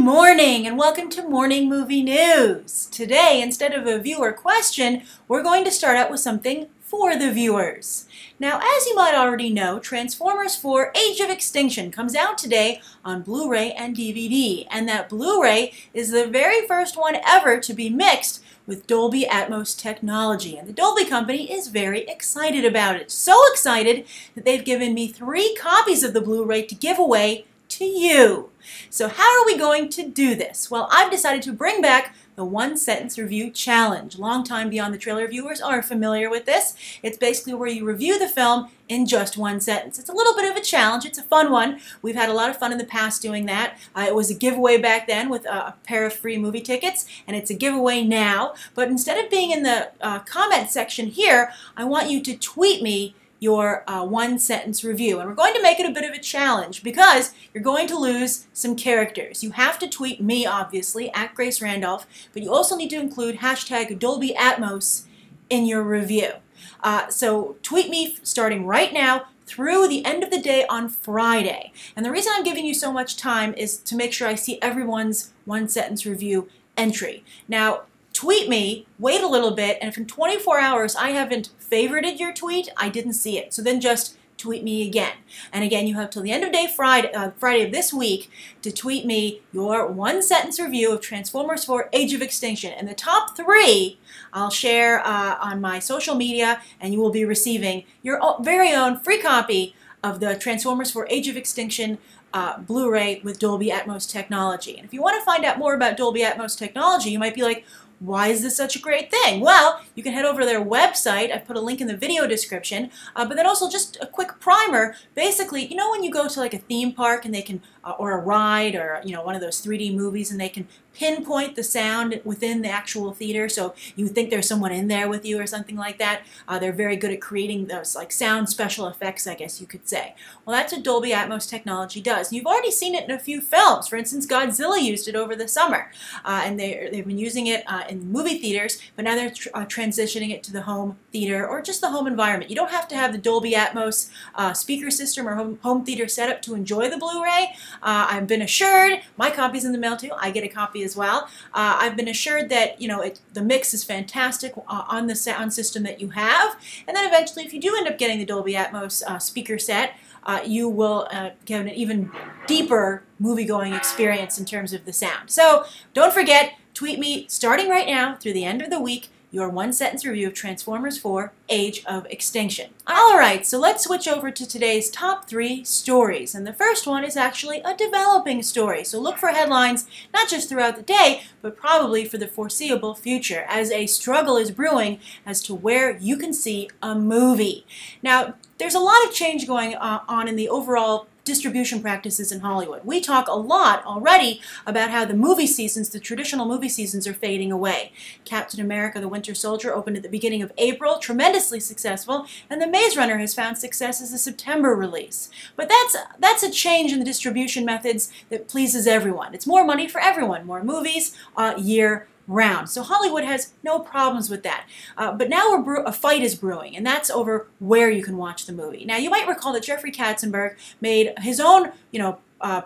morning and welcome to Morning Movie News. Today, instead of a viewer question, we're going to start out with something for the viewers. Now, as you might already know, Transformers 4 Age of Extinction comes out today on Blu-ray and DVD, and that Blu-ray is the very first one ever to be mixed with Dolby Atmos technology, and the Dolby company is very excited about it. So excited that they've given me 3 copies of the Blu-ray to give away to you. So how are we going to do this? Well, I've decided to bring back the one-sentence review challenge. Longtime Beyond the Trailer viewers are familiar with this. It's basically where you review the film in just one sentence. It's a little bit of a challenge. It's a fun one. We've had a lot of fun in the past doing that. It was a giveaway back then with a pair of free movie tickets, and it's a giveaway now. But instead of being in the comment section here, I want you to tweet me your one-sentence review. And we're going to make it a bit of a challenge because you're going to lose some characters. You have to tweet me, obviously, at Grace Randolph, but you also need to include hashtag Dolby Atmos in your review. So tweet me starting right now through the end of the day on Friday. And the reason I'm giving you so much time is to make sure I see everyone's one-sentence review entry. Now, tweet me, wait a little bit, and if in 24 hours I haven't favorited your tweet, I didn't see it. So then just tweet me again. And again, you have till the end of day Friday of this week to tweet me your one-sentence review of Transformers 4 Age of Extinction. And the top 3 I'll share on my social media, and you will be receiving your very own free copy of the Transformers 4 Age of Extinction Blu-ray with Dolby Atmos technology. And if you want to find out more about Dolby Atmos technology, you might be like, why is this such a great thing? Well, you can head over to their website. I've put a link in the video description, but then also just a quick primer. Basically, you know when you go to like a theme park and they can, or a ride, or one of those 3D movies, and they can pinpoint the sound within the actual theater, so you think there's someone in there with you or something like that. They're very good at creating those like sound special effects, I guess you could say. Well, that's what Dolby Atmos technology does. You've already seen it in a few films. For instance, Godzilla used it over the summer, and they've been using it in movie theaters, but now they're transitioning it to the home theater or just the home environment. You don't have to have the Dolby Atmos speaker system or home theater setup to enjoy the Blu-ray. I've been assured, my copy's in the mail too, I get a copy as well. I've been assured that the mix is fantastic on the sound system that you have, and then eventually if you do end up getting the Dolby Atmos speaker set, you will get an even deeper movie-going experience in terms of the sound. So don't forget, tweet me starting right now through the end of the week your one-sentence review of Transformers 4 Age of Extinction. Alright, so let's switch over to today's top 3 stories. And the first one is actually a developing story. So look for headlines not just throughout the day, but probably for the foreseeable future, as a struggle is brewing as to where you can see a movie. Now, there's a lot of change going on in the overall distribution practices in Hollywood. We talk a lot already about how the movie seasons, the traditional movie seasons, are fading away. Captain America: The Winter Soldier opened at the beginning of April, tremendously successful, and The Maze Runner has found success as a September release. But that's a change in the distribution methods that pleases everyone. It's more money for everyone, more movies year round. So Hollywood has no problems with that. But now a fight is brewing, and that's over where you can watch the movie. Now, you might recall that Jeffrey Katzenberg made his own,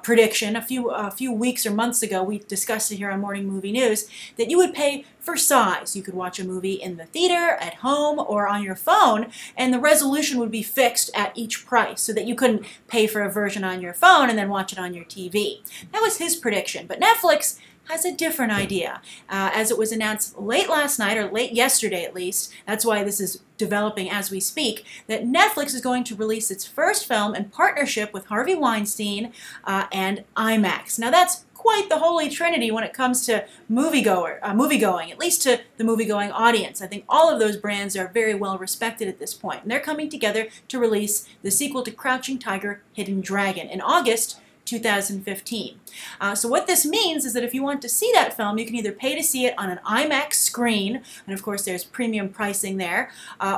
prediction a few weeks or months ago. We discussed it here on Morning Movie News, that you would pay for size. You could watch a movie in the theater, at home, or on your phone, and the resolution would be fixed at each price, so that you couldn't pay for a version on your phone and then watch it on your TV. That was his prediction, but Netflix has a different idea. As it was announced late last night, or late yesterday at least, that's why this is developing as we speak, that Netflix is going to release its first film in partnership with Harvey Weinstein and IMAX. Now that's quite the holy trinity when it comes to moviegoing, at least to the moviegoing audience. I think all of those brands are very well respected at this point, and they're coming together to release the sequel to Crouching Tiger, Hidden Dragon in August 2015. So what this means is that if you want to see that film, you can either pay to see it on an IMAX screen, and of course there's premium pricing there,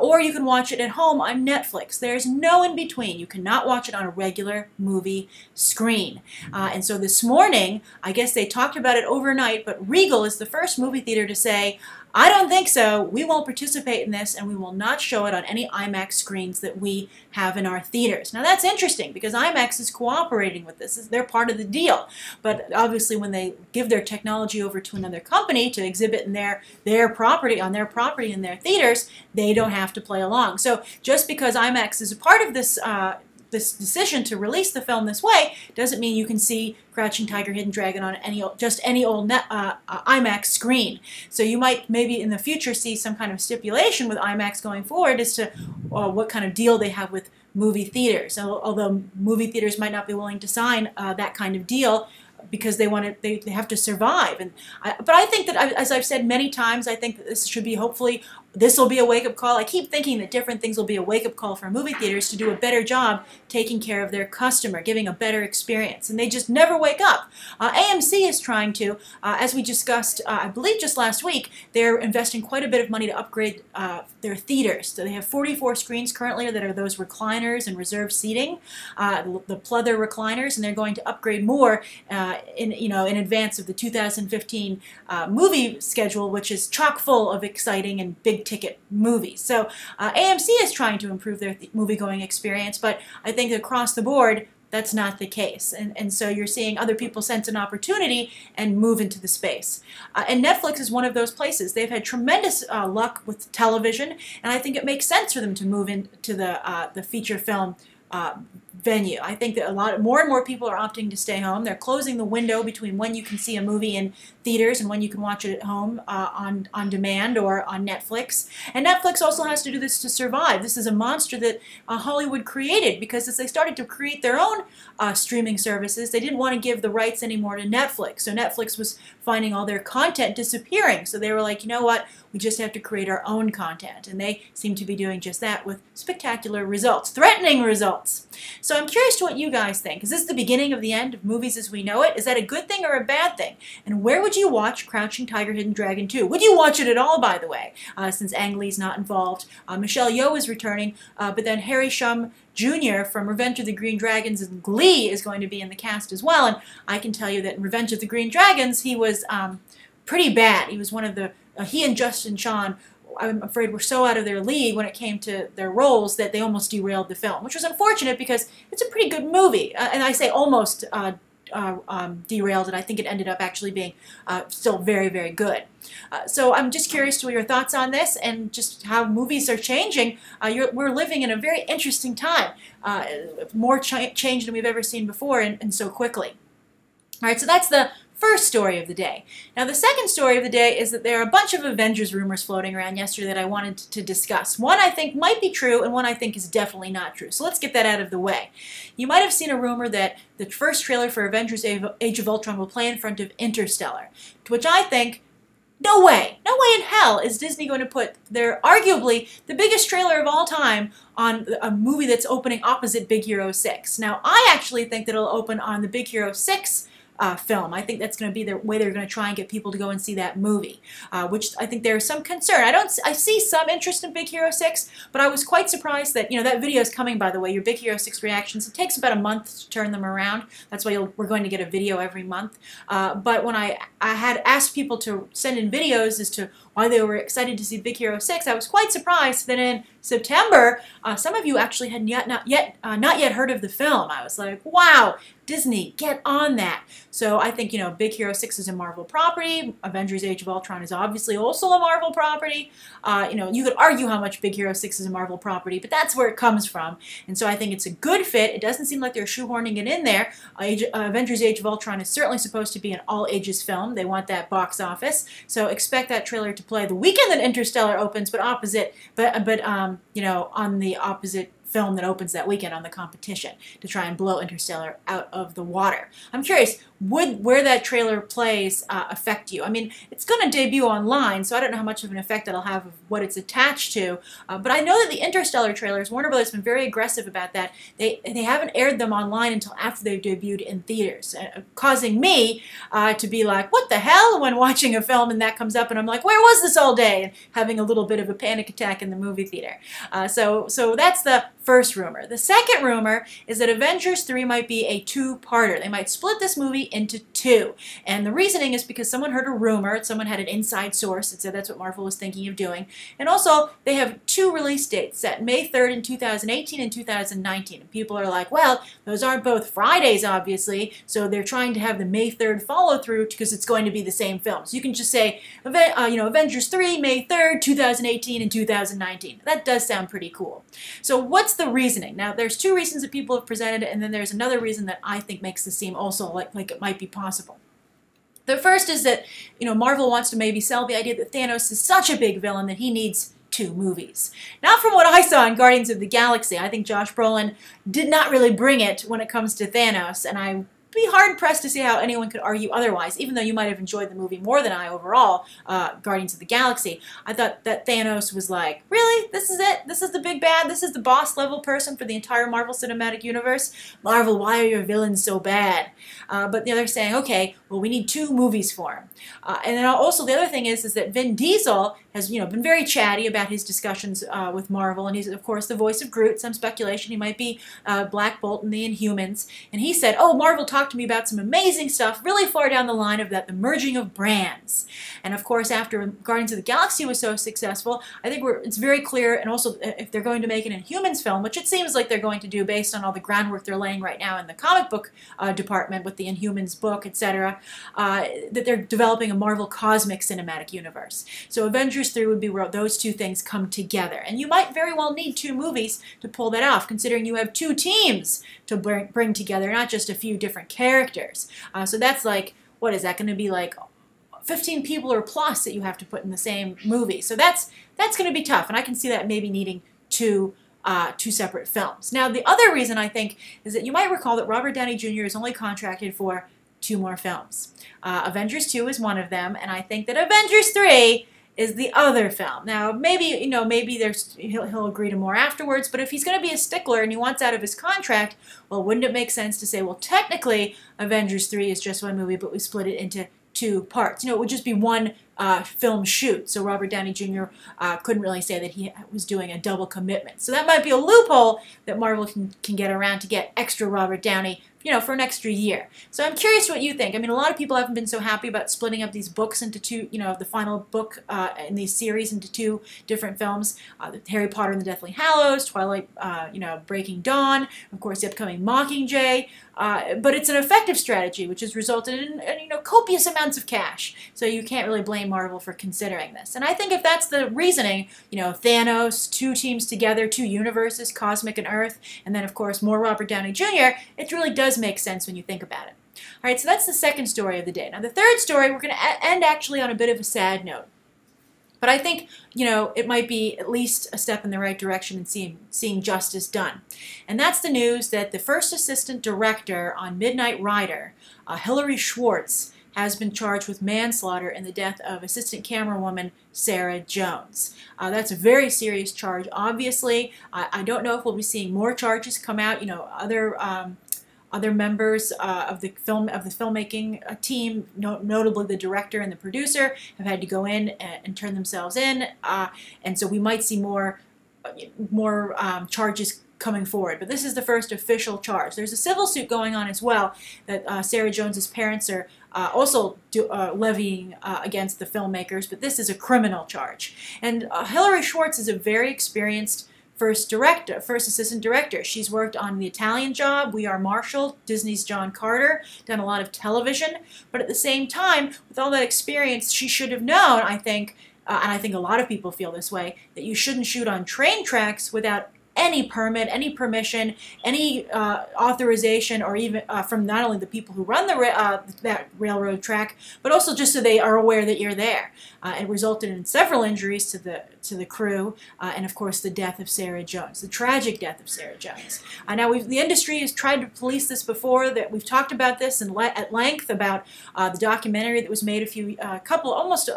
or you can watch it at home on Netflix. There's no in between. You cannot watch it on a regular movie screen. And so this morning, I guess they talked about it overnight, but Regal is the first movie theater to say, I don't think so. We won't participate in this, and we will not show it on any IMAX screens that we have in our theaters. Now that's interesting because IMAX is cooperating with this. They're part of the deal. But obviously when they give their technology over to another company to exhibit in their property, on their property in their theaters, they don't have to play along. So just because IMAX is a part of this this decision to release the film this way doesn't mean you can see Crouching Tiger, Hidden Dragon on just any old IMAX screen. So you might maybe in the future see some kind of stipulation with IMAX going forward as to what kind of deal they have with movie theaters. Although movie theaters might not be willing to sign that kind of deal because they have to survive. But I think that, as I've said many times, I think that this should be, hopefully, this will be a wake-up call. I keep thinking that different things will be a wake-up call for movie theaters to do a better job taking care of their customer, giving a better experience. And they just never wake up. AMC is trying to, as we discussed, I believe just last week, they're investing quite a bit of money to upgrade their theaters. So they have 44 screens currently that are those recliners and reserved seating, the pleather recliners, and they're going to upgrade more in advance of the 2015 movie schedule, which is chock full of exciting and big ticket movies. So AMC is trying to improve their movie-going experience, but I think across the board, that's not the case. And so you're seeing other people sense an opportunity and move into the space. And Netflix is one of those places. They've had tremendous luck with television, and I think it makes sense for them to move into the feature film venue. I think that more and more people are opting to stay home. They're closing the window between when you can see a movie in theaters and when you can watch it at home on demand or on Netflix. And Netflix also has to do this to survive. This is a monster that Hollywood created because as they started to create their own streaming services, they didn't want to give the rights anymore to Netflix. So Netflix was finding all their content disappearing. So they were like, you know what? We just have to create our own content. And they seem to be doing just that with spectacular results, threatening results. So I'm curious to what you guys think. Is this the beginning of the end of movies as we know it? Is that a good thing or a bad thing? And where would you watch Crouching Tiger, Hidden Dragon 2? Would you watch it at all, by the way, since Ang Lee's not involved? Michelle Yeoh is returning, but then Harry Shum Jr. from Revenge of the Green Dragons and Glee is going to be in the cast as well. And I can tell you that in Revenge of the Green Dragons, he was pretty bad. He was one of the, he and Justin Chon, I'm afraid, were so out of their league when it came to their roles that they almost derailed the film, which was unfortunate because it's a pretty good movie. And I say almost derailed it. I think it ended up actually being still very, very good. So I'm just curious to your thoughts on this and just how movies are changing. We're living in a very interesting time, more change than we've ever seen before and so quickly. All right, so that's the first story of the day. Now the second story of the day is that there are a bunch of Avengers rumors floating around yesterday that I wanted to discuss. One I think might be true and one I think is definitely not true. So let's get that out of the way. You might have seen a rumor that the first trailer for Avengers Age of Ultron will play in front of Interstellar, to which I think, no way in hell is Disney going to put their arguably the biggest trailer of all time on a movie that's opening opposite Big Hero 6. Now I actually think that it'll open on the Big Hero 6 film. I think that's going to be the way they're going to try and get people to go and see that movie, which I think there's some concern. I see some interest in Big Hero 6, but I was quite surprised that, that video is coming, by the way, your Big Hero 6 reactions. It takes about a month to turn them around. That's why we're going to get a video every month. But when I had asked people to send in videos as to why they were excited to see Big Hero 6, I was quite surprised that in September, some of you actually had not yet heard of the film. I was like, wow, Disney, get on that. So I think, Big Hero 6 is a Marvel property. Avengers Age of Ultron is obviously also a Marvel property. You could argue how much Big Hero 6 is a Marvel property, but that's where it comes from. And so I think it's a good fit. It doesn't seem like they're shoehorning it in there. Avengers Age of Ultron is certainly supposed to be an all-ages film. They want that box office. So expect that trailer to play the weekend that Interstellar opens, but on the opposite film that opens that weekend on the competition to try and blow Interstellar out of the water. I'm curious, would where that trailer plays affect you? I mean, it's going to debut online, so I don't know how much of an effect that'll have of what it's attached to, but I know that the Interstellar trailers, Warner Brothers has been very aggressive about that. They haven't aired them online until after they've debuted in theaters, causing me to be like, what the hell, when watching a film and that comes up and I'm like, where was this all day? And having a little bit of a panic attack in the movie theater. So that's the first rumor. The second rumor is that Avengers 3 might be a two-parter. They might split this movie into two. And the reasoning is because someone heard a rumor, someone had an inside source that said that's what Marvel was thinking of doing. And also, they have two release dates set, May 3rd in 2018 and 2019. And people are like, well, those aren't both Fridays, obviously, so they're trying to have the May 3rd follow-through because it's going to be the same film. So you can just say, Avengers 3, May 3rd, 2018 and 2019. That does sound pretty cool. So what's the reasoning? Now, there's two reasons that people have presented, and then there's another reason that I think makes this seem also like it might be possible. The first is that, Marvel wants to maybe sell the idea that Thanos is such a big villain that he needs two movies. Now, from what I saw in Guardians of the Galaxy, I think Josh Brolin did not really bring it when it comes to Thanos, and I be hard-pressed to see how anyone could argue otherwise, even though you might have enjoyed the movie more than I overall, Guardians of the Galaxy. I thought that Thanos was like, really? This is it? This is the big bad? This is the boss-level person for the entire Marvel Cinematic Universe? Marvel, why are your villains so bad? But they're saying, okay, well, we need two movies for him. And then also the other thing is that Vin Diesel has, been very chatty about his discussions with Marvel, and he's, of course, the voice of Groot. Some speculation he might be Black Bolt in the Inhumans. And he said, oh, Marvel talked to me about some amazing stuff really far down the line of the merging of brands. And, of course, after Guardians of the Galaxy was so successful, I think it's very clear, and also if they're going to make an Inhumans film, which it seems like they're going to do based on all the groundwork they're laying right now in the comic book department with the Inhumans book, etc., that they're developing a Marvel cosmic cinematic universe. So Avengers 3 would be where those two things come together. And you might very well need two movies to pull that off, considering you have two teams to bring together, not just a few different characters. So that's like, what is that going to be like? 15 people or plus that you have to put in the same movie. So that's going to be tough, and I can see that maybe needing two separate films. Now, the other reason I think is that you might recall that Robert Downey Jr. is only contracted for 2 more films. Avengers 2 is one of them, and I think that Avengers 3 is the other film. Now, maybe, maybe he'll agree to more afterwards, but if he's going to be a stickler and he wants out of his contract, well, wouldn't it make sense to say, well, technically, Avengers 3 is just one movie, but we split it into 2 parts. It would just be one film shoot, so Robert Downey Jr. Couldn't really say that he was doing a double commitment. So that might be a loophole that Marvel can get around to get extra Robert Downey, for an extra year. So I'm curious what you think. I mean, a lot of people haven't been so happy about splitting up these books into 2, the final book in these series into 2 different films. Harry Potter and the Deathly Hallows, Twilight, Breaking Dawn, of course, the upcoming Mockingjay. But it's an effective strategy, which has resulted in copious amounts of cash. So you can't really blame Marvel for considering this. And I think if that's the reasoning, Thanos, 2 teams together, 2 universes, Cosmic and Earth, and then, of course, more Robert Downey Jr., it really does make sense when you think about it. All right, so that's the second story of the day. Now, the third story, we're going to end actually on a bit of a sad note. But I think, it might be at least a step in the right direction in seeing justice done. And that's the news that the first assistant director on Midnight Rider, Hilary Schwartz, has been charged with manslaughter in the death of assistant camerawoman Sarah Jones. That's a very serious charge, obviously. I don't know if we'll be seeing more charges come out. Other members of the filmmaking team, notably the director and the producer, have had to go in and turn themselves in, and so we might see more charges coming forward. But this is the first official charge. There's a civil suit going on as well that Sarah Jones's parents are also levying against the filmmakers, but this is a criminal charge. And Hilary Schwartz is a very experienced first assistant director. She's worked on The Italian Job, We Are Marshall, Disney's John Carter, done a lot of television, but at the same time, with all that experience, she should have known, I think, and I think a lot of people feel this way, that you shouldn't shoot on train tracks without any permit, any permission, any authorization, or even from not only the people who run that railroad track, but also just so they are aware that you're there. It resulted in several injuries to the crew, and of course the death of Sarah Jones, the tragic death of Sarah Jones. Now the industry has tried to police this before. That we've talked about this at length about the documentary that was made almost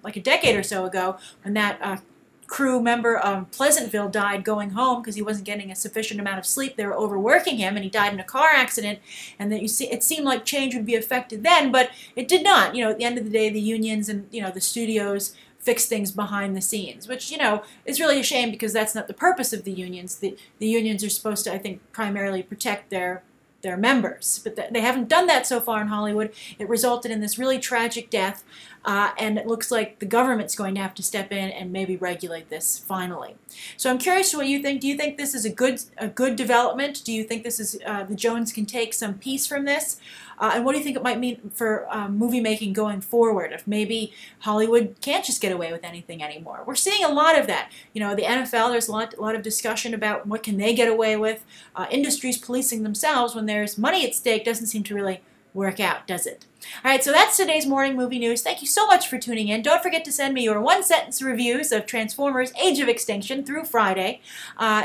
like a decade or so ago, when that crew member of Pleasantville died going home because he wasn't getting a sufficient amount of sleep. They were overworking him, and he died in a car accident. And that it seemed like change would be affected then, but it did not. At the end of the day, the unions and the studios fix things behind the scenes, which, you know, is really a shame because that's not the purpose of the unions. The unions are supposed to, I think, primarily protect their members, but they haven't done that so far in Hollywood. It resulted in this really tragic death, and it looks like the government's going to have to step in and maybe regulate this finally. So I'm curious what you think. Do you think this is a good development? Do you think this is the Jones can take some piece from this? And what do you think it might mean for movie making going forward? If maybe Hollywood can't just get away with anything anymore. We're seeing a lot of that. You know, the NFL, there's a lot of discussion about what can they get away with. Industries policing themselves when there's money at stake doesn't seem to really work out, does it? All right, so that's today's morning movie news. Thank you so much for tuning in. Don't forget to send me your one-sentence reviews of Transformers Age of Extinction through Friday.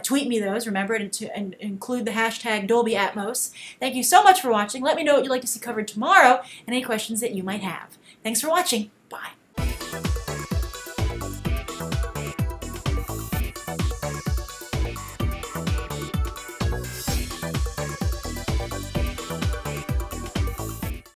Tweet me those, remember, and include the hashtag Dolby Atmos. Thank you so much for watching. Let me know what you'd like to see covered tomorrow and any questions that you might have. Thanks for watching. Bye.